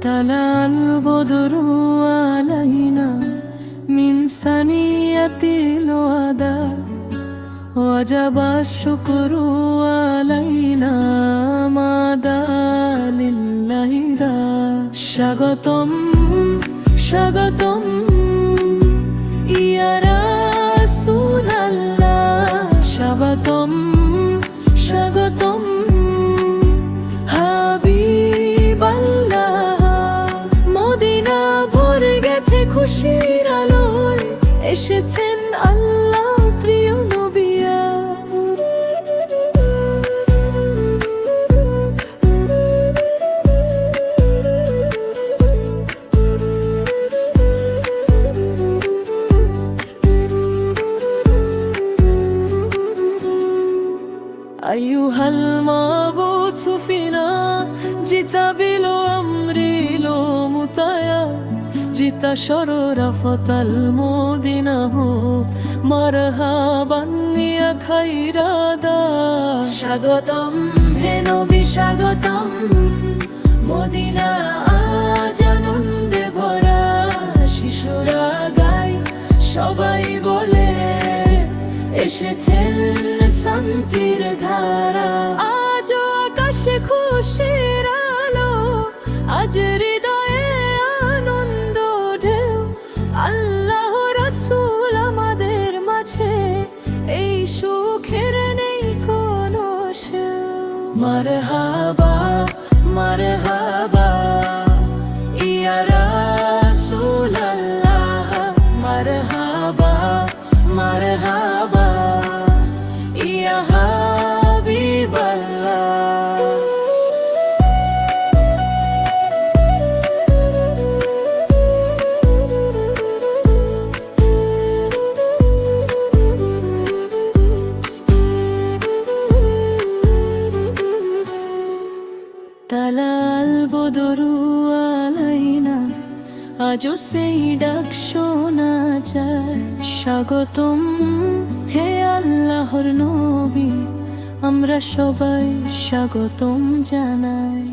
Talal Badru আলাইনা মিন সানিয়াতিল ওয়াদা ওয়াজাবা শুকরু আলাইনা মাদা লিল্লাহি দা। স্বাগতম স্বাগতম ইয়া রাসূলাল্লাহ, স্বাগতম স্বাগতম হাবিবাল্লাহ। মদিনা ভরে গেছে খুশির আলোয়, এসেছেন আল্লাহ প্রিয় নবিয়া। أيها المبعوث فينا جئت بالأمر المطاع، جئت شرفت المدينة مرحبا يا خير داع। স্বাগতম হে নবী স্বাগতম, মদিনা আজ আনন্দে ভরা। শিশুরা গায় সবাই বলে এসেছেন শান্তির ধারা। আজ আকাশে খুশির আলো, আজ হৃদয়ে আনন্দ ঢেউ। আল্লাহ রাসূল আমাদের মাঝে, এই সুখের নেই কোনো শেষ। মারহাবা মারহাবা ইয়া রাসূলাল্লাহ, মারহাবা মারহাবা ইয়া হাবিবাল্লাহ। তালাল বদরু আলাইনা, আজও সেই ডাক শোনা যায়। স্বাগতম হে আল্লাহর নবী, আমরা সবাই স্বাগতম জানাই।